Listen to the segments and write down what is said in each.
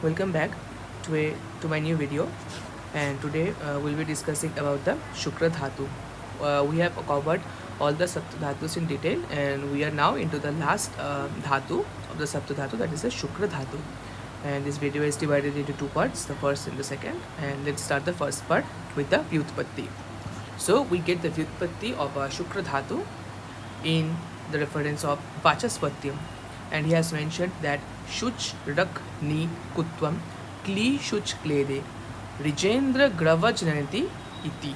welcome back to my new video, and today we'll be discussing about the Shukra Dhatu. We have covered all the Sapta Dhatus in detail, and we are now into the last Dhatu of the Sapta Dhatu, that is the Shukra Dhatu. And this video is divided into two parts, the first and the second. And let's start the first part with the Vyutpatti. So we get the Vyutpatti of Shukra Dhatu in the reference of Vachaspatyam, and he has mentioned that Shuch Rak Ni Kutvam Kli Shuch Klede Rijendra Gravajnanati Iti.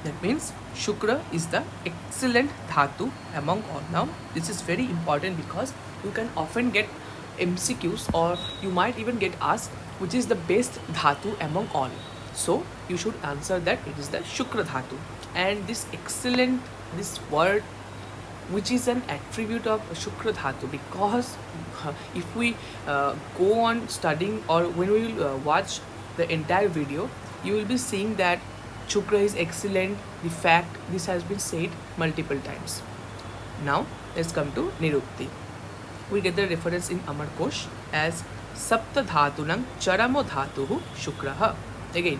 That means Shukra is the excellent dhatu among all. Now this is very important because you can often get MCQs, or you might even get asked which is the best dhatu among all. So you should answer that it is the Shukra dhatu. And this excellent, this word, which is an attribute of Shukra Dhatu, because if we go on studying, or when we will watch the entire video, you will be seeing that Shukra is excellent. The fact this has been said multiple times. Now let's come to Nirukti. We get the reference in Amarkosh as Sapta Dhatunang Charamo Dhatuhu Shukraha. Again,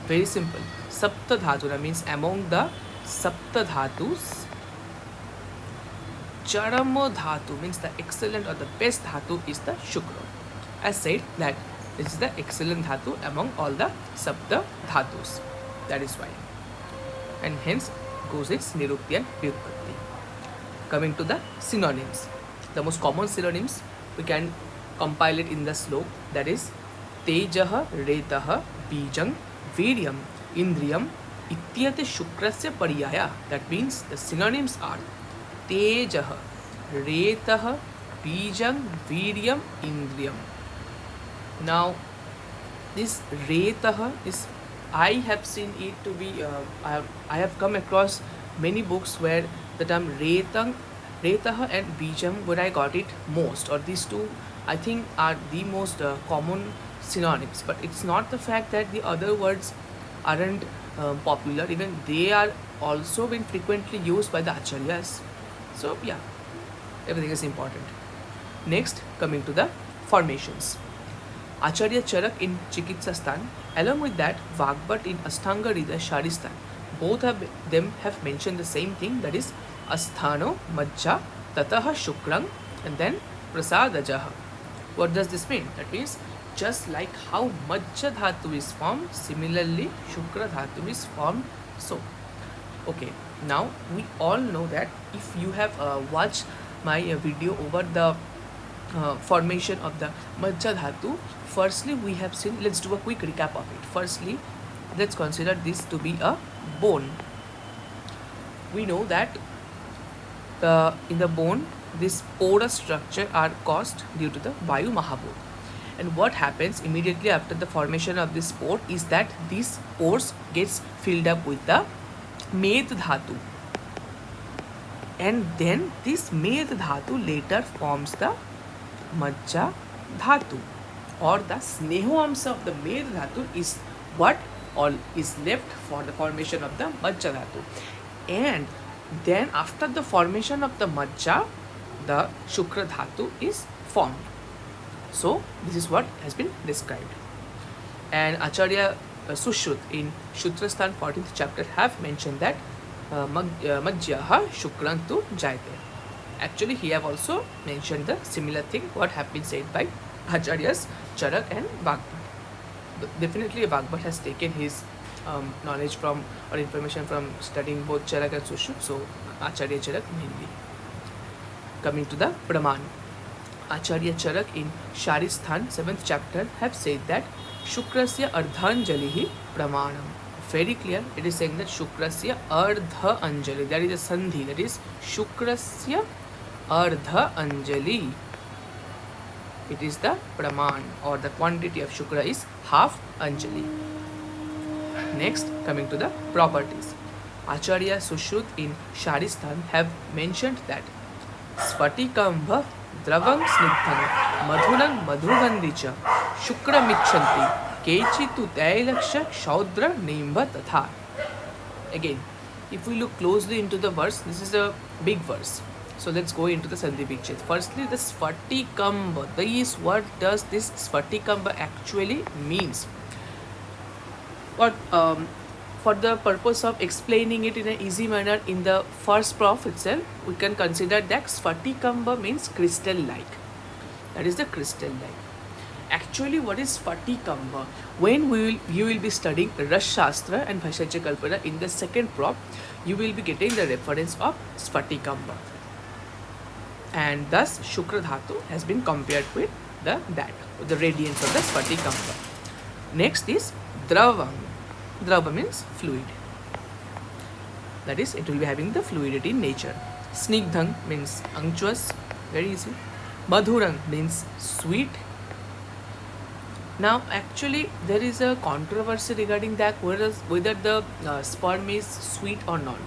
very simple. Sapta Dhatuna means among the Sapta Dhatus, Charamo Dhatu means the excellent or the best Dhatu is the Shukra. As said that this is the excellent Dhatu among all the Sapta Dhatus. That is why. And hence goes its Nirukti and Vyutpatti. Coming to the synonyms. The most common synonyms we can compile it in the slope, that is Tejaha, Retaha, Bijang, Viryam, Indriyam, Ityate Shukrasya Pariyaya. That means the synonyms are Tejaha, Retaha, Bijang, Viryam, Indriyam. Now, this Retaha is, I have seen it to be, I have come across many books where the term Retaha and Bijam, where I got it most, or these two I think are the most common synonyms. But it's not the fact that the other words aren't popular, even they are also been frequently used by the Acharyas. So yeah, everything is important. Next, coming to the formations. Acharya Charak in Chikitsastan, along with that Vagbhat in Asthanga Hridaya Sharistan, both of them have mentioned the same thing, that is Asthano Majja Tataha Shukrang and then Prasadajaha. What does this mean? That means just like how Majja Dhatu is formed, similarly Shukra Dhatu is formed. So okay, now we all know that if you have watched my video over the formation of the Majja Dhatu, firstly we have seen, let's do a quick recap of it. Firstly, let's consider this to be a bone. We know that in the bone, this porous structure are caused due to the Vayu Mahabhut. And what happens immediately after the formation of this pore is that these pores gets filled up with the Med Dhatu, and then this Med Dhatu later forms the Majja Dhatu, or the Sneho Amsa of the Med Dhatu is what all is left for the formation of the Majja Dhatu. And then after the formation of the Majja, the Shukra Dhatu is formed. So this is what has been described. And Acharya Sushrut in Shutrastan 14th chapter have mentioned that Majjaha Shukrantu Jayate. Actually, he have also mentioned the similar thing what have been said by Acharyas Charak and Vagbhat. Definitely Vagbhat has taken his knowledge from, or information from, studying both Charak and Sushrut, so Acharya Charak mainly. Coming to the Praman. Acharya Charak in Sharistan 7th chapter have said that Shukrasya Ardhanjalihi Pramanam. Very clear, it is saying that Shukrasya Ardha Anjali, that is a Sandhi, that is Shukrasya Ardha Anjali. It is the Praman, or the quantity of Shukra is half Anjali. Next, coming to the properties. Acharya Sushrut in Sharistan have mentioned that Sfatikambha Dravang Snigdhang Madhurang Madhugandhicha Shukra Michanti Kechitu Tailaksha Shaudra Nimba Tatha. Again, if we look closely into the verse, this is a big verse. So let's go into the Sandhi Vichhed. Firstly, the Sphatikamba. What does this Sphatikamba actually means? But for the purpose of explaining it in an easy manner in the first prof itself, we can consider that Sphatikamba means crystal-like. That is the crystal-like. Actually, what is Sphatikamba? When you will be studying Ras Shastra and Bhashya Kalpana in the second prop, you will be getting the reference of Sphatikamba. And thus Shukra Dhatu has been compared with the radiance of the Sphatikamba. Next is Dravam. Drava means fluid. That is, it will be having the fluidity in nature. Snigdhang means unctuous, very easy. Madhurang means sweet. Now, actually, there is a controversy regarding that whether the sperm is sweet or not.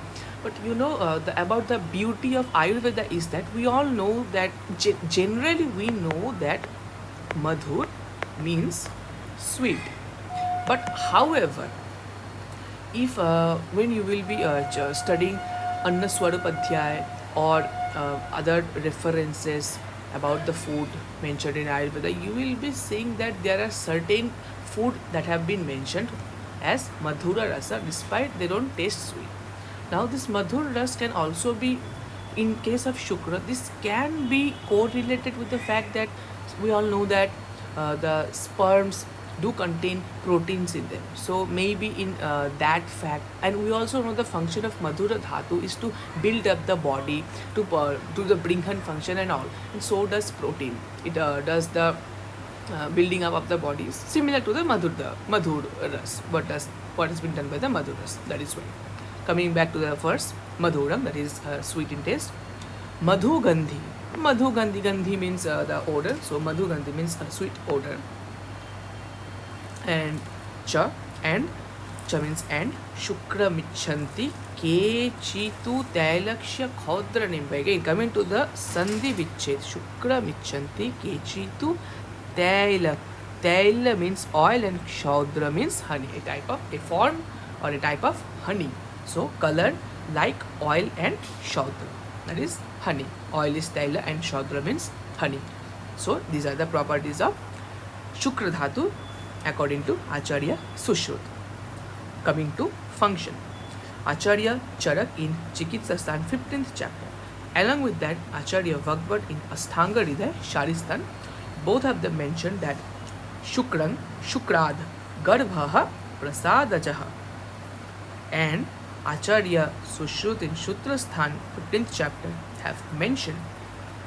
But you know, about the beauty of Ayurveda is that we all know that generally we know that madhur means sweet. But however, if when you will be studying Anna Swarupadhyay or other references about the food mentioned in Ayurveda, you will be seeing that there are certain food that have been mentioned as Madhura Rasa despite they don't taste sweet. Now this Madhur Ras can also be, in case of Shukra, this can be correlated with the fact that we all know that the sperms do contain proteins in them. So maybe in that fact, and we also know the function of Madhura Dhatu is to build up the body, to do the Brinhan function and all. And so does protein. It does the building up of the body, similar to the Madhur Ras. What has been done by the Madhur Ras. That is why. Coming back to the first, Madhuram, that is sweet in taste. Madhu Gandhi. Madhu Gandhi, Gandhi means the odor. So Madhu Gandhi means a sweet odor. And Cha means and. Shukra Michanti Kechitu Tailakshya Khodra Nimba. Again, coming to the Sandhi Vichhed. Shukra Michanti Kechitu Taila. Taila means oil and Kshaudra means honey. A form or a type of honey. So color like oil and Shaudra. That is honey. Oil is Taila and Shaudra means honey. So these are the properties of Shukra Dhatu according to Acharya Sushruta. Coming to function. Acharya Charak in Chikitsastan 15th chapter. Along with that, Acharya Vagbhat in Asthanga Hridaya Sharistan, both have them mentioned that Shukran, Shukrad, Garbhaha, Prasadajaha. And Acharya Sushruta in Shutrasthan 15th chapter have mentioned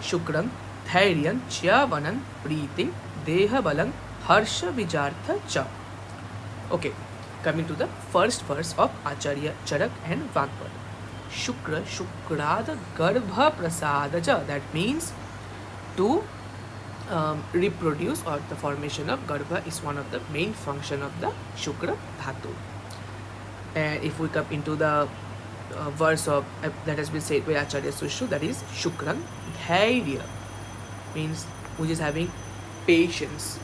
Shukram, Dhairyan, Chyavanam, Preeti, Deha Balang, Harsha Vijartha Cha. Okay, coming to the first verse of Acharya Charak and Vagbhat. Shukra, Shukrada, Garbha Prasadaja. That means to reproduce, or the formation of Garbha is one of the main function of the Shukra Dhatu. And if we come into the verse of that has been said by Acharya Sushruta, that is Shukran, Dhairya means which is having patience,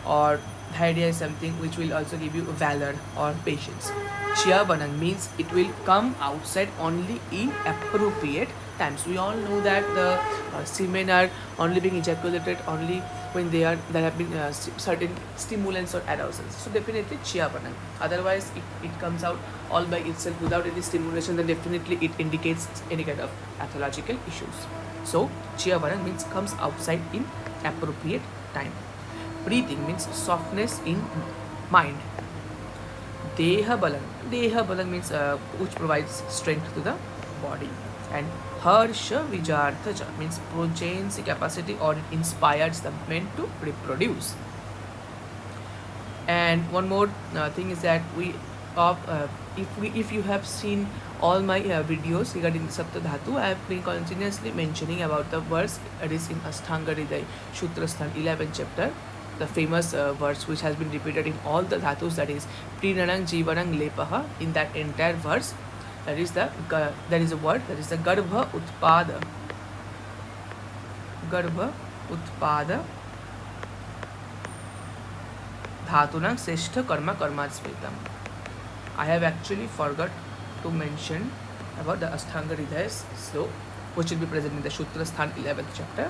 or Dhairya is something which will also give you valor or patience. Chyavanam means it will come outside only in appropriate times. We all know that the semen are only being ejaculated only when there have been certain stimulants or arousals. So definitely Chyavanam. Otherwise, if it comes out all by itself without any stimulation, then definitely it indicates any kind of pathological issues. So Chyavanam means comes outside in appropriate time. Breathing means softness in mind. Deha Balang means which provides strength to the body. And Harsha Vijartha means progency capacity, or it inspires the men to reproduce. And one more thing is that if you have seen all my videos regarding the Sapta Dhatu, I have been continuously mentioning about the verse. It is in Asthanga Hridaya Shutrasthan 11th chapter, the famous verse which has been repeated in all the dhatus, that is Prinanang Jivanang Lepaha. In that entire verse, there is a word, that is the Garbha Utpada. Garbha Utpada Dhatunang Seshtha Karma Karmatsmitam. I have actually forgot to mention about the Asthanga Hridaya, so which will be present in the Shutrasthan 11th chapter.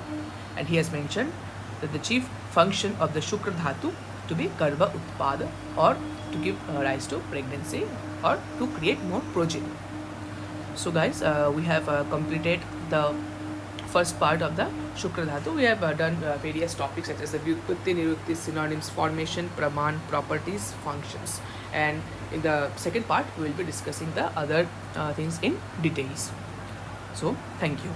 And he has mentioned that the chief function of the Shukra Dhatu to be Garva Utpada, or to give rise to pregnancy or to create more progeny. So guys, we have completed the first part of the Shukra Dhatu. We have done various topics such as the Vyutpatti, Nirukti, synonyms, formation, Praman, properties, functions. And in the second part, we will be discussing the other things in details. So, thank you.